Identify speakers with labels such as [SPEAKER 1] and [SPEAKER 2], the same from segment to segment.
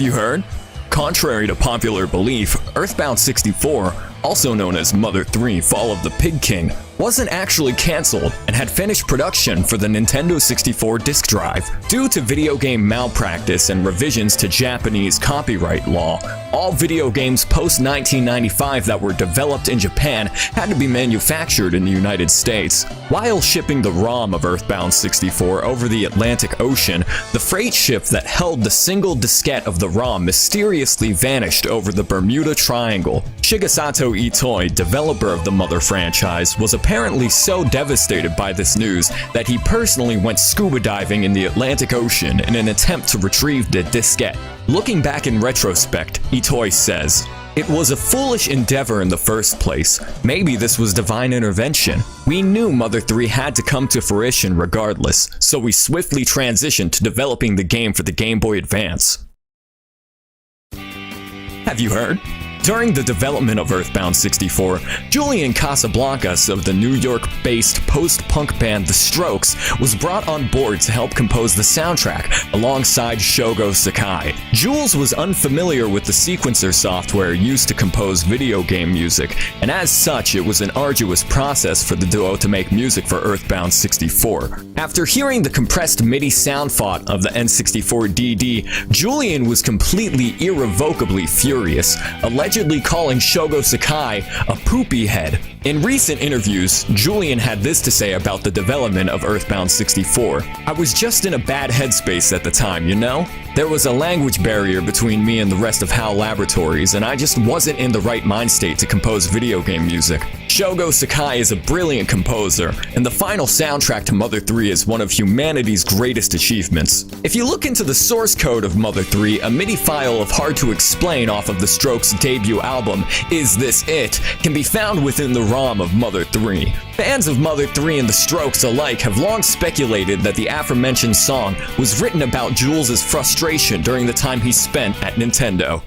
[SPEAKER 1] Have you heard? Contrary to popular belief, EarthBound 64, also known as Mother 3 Fall of the Pig King, wasn't actually cancelled and had finished production for the Nintendo 64 disk drive. Due to video game malpractice and revisions to Japanese copyright law, all video games post-1995 that were developed in Japan had to be manufactured in the United States. While shipping the ROM of EarthBound 64 over the Atlantic Ocean, the freight ship that held the single diskette of the ROM mysteriously vanished over the Bermuda Triangle. Shigesato Itoi, developer of the Mother franchise, was apparently so devastated by this news that he personally went scuba diving in the Atlantic Ocean in an attempt to retrieve the diskette. Looking back in retrospect, Itoi says, "It was a foolish endeavor in the first place. Maybe this was divine intervention. We knew Mother 3 had to come to fruition regardless, so we swiftly transitioned to developing the game for the Game Boy Advance." Have you heard? During the development of EarthBound 64, Julian Casablancas of the New York-based post-punk band The Strokes was brought on board to help compose the soundtrack alongside Shogo Sakai. Jules was unfamiliar with the sequencer software used to compose video game music, and as such, it was an arduous process for the duo to make music for EarthBound 64. After hearing the compressed MIDI sound font of the N64DD, Julian was completely irrevocably furious, allegedly calling Shogo Sakai a poopy head. In recent interviews, Julian had this to say about the development of EarthBound 64. "I was just in a bad headspace at the time, you know? There was a language barrier between me and the rest of HAL Laboratories, and I just wasn't in the right mind state to compose video game music. Shogo Sakai is a brilliant composer, and the final soundtrack to Mother 3 is one of humanity's greatest achievements." If you look into the source code of Mother 3, a MIDI file of Hard to Explain off of the Strokes' debut album, Is This It?, can be found within the ROM of Mother 3. Fans of Mother 3 and the Strokes alike have long speculated that the aforementioned song was written about Jules' frustration during the time he spent at Nintendo.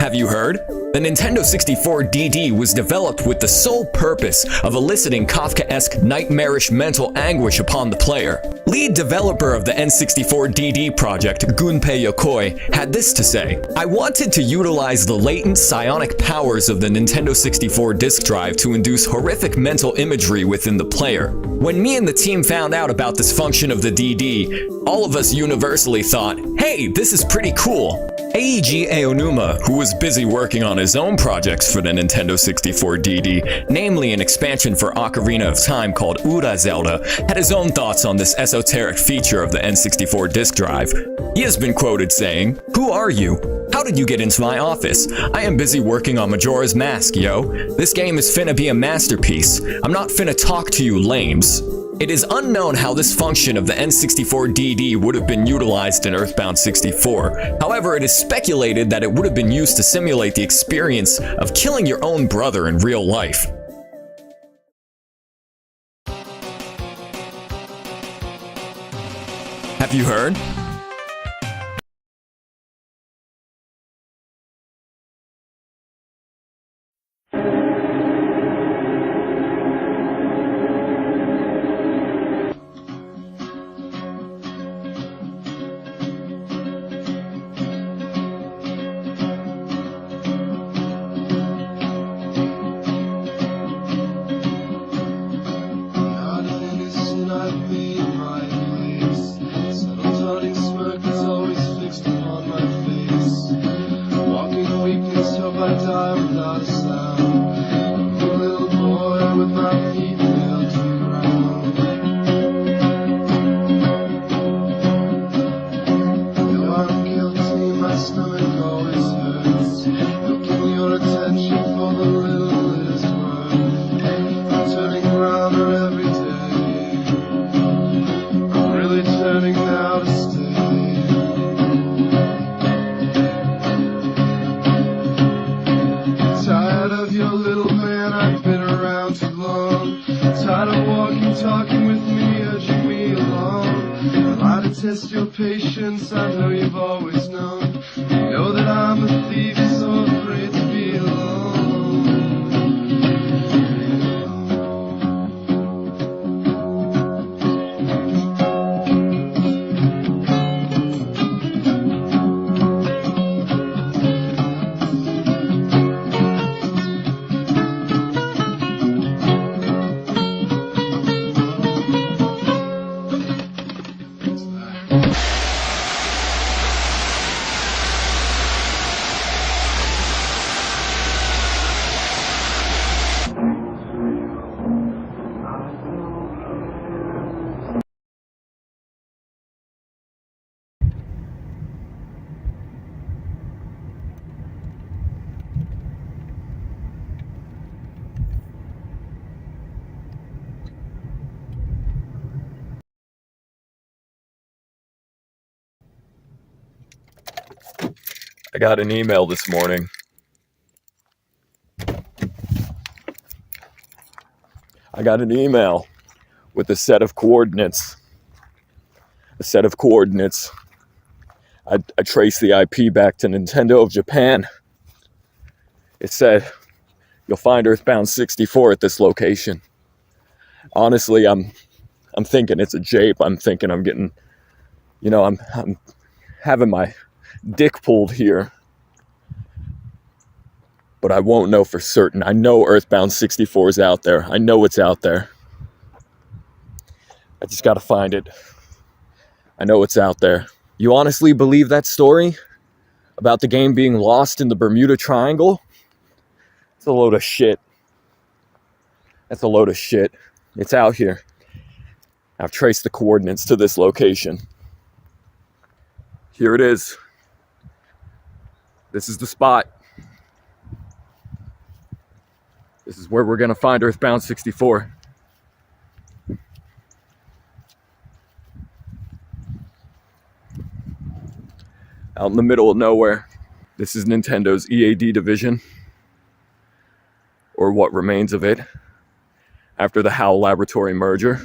[SPEAKER 1] Have you heard? The Nintendo 64 DD was developed with the sole purpose of eliciting Kafkaesque nightmarish mental anguish upon the player. Lead developer of the N64 DD project, Gunpei Yokoi, had this to say, "I wanted to utilize the latent psionic powers of the Nintendo 64 disk drive to induce horrific mental imagery within the player. When me and the team found out about this function of the DD, all of us universally thought, hey, this is pretty cool." Eiji Aonuma, who was busy working on his own projects for the Nintendo 64 DD, namely an expansion for Ocarina of Time called Ura Zelda, had his own thoughts on this esoteric feature of the N64 disk drive. He has been quoted saying, "Who are you? How did you get into my office? I am busy working on Majora's Mask, yo. This game is finna be a masterpiece. I'm not finna talk to you lames." It is unknown how this function of the N64 DD would have been utilized in EarthBound 64. However, it is speculated that it would have been used to simulate the experience of killing your own brother in real life. Have you heard?
[SPEAKER 2] Test your patience, I know you've always known. You know that I'm a thief, so afraid to be alone.
[SPEAKER 1] I got an email this morning. I got an email with a set of coordinates. I traced the IP back to Nintendo of Japan. It said, you'll find EarthBound 64 at this location. Honestly, I'm thinking it's a jape. I'm thinking I'm getting, I'm having my dick pulled here. But I won't know for certain. I know EarthBound 64 is out there. I know it's out there. I just gotta find it. I know it's out there. You honestly believe that story? About the game being lost in the Bermuda Triangle? It's a load of shit. That's a load of shit. It's out here. I've traced the coordinates to this location. Here it is. This is the spot. This is where we're gonna find EarthBound 64. Out in the middle of nowhere. This is Nintendo's EAD division, or what remains of it, after the HAL Laboratory merger.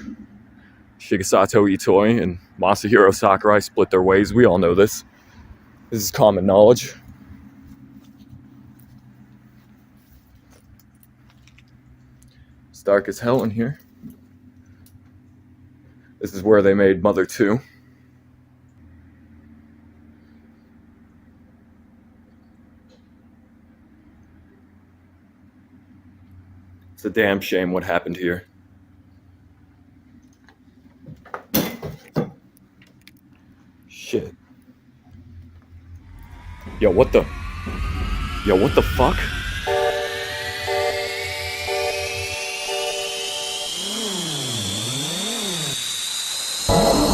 [SPEAKER 1] Shigesato Itoi and Masahiro Sakurai split their ways. We all know this. This is common knowledge. It's dark as hell in here. This is where they made Mother 2. It's a damn shame what happened here. Shit. Yo, what the fuck?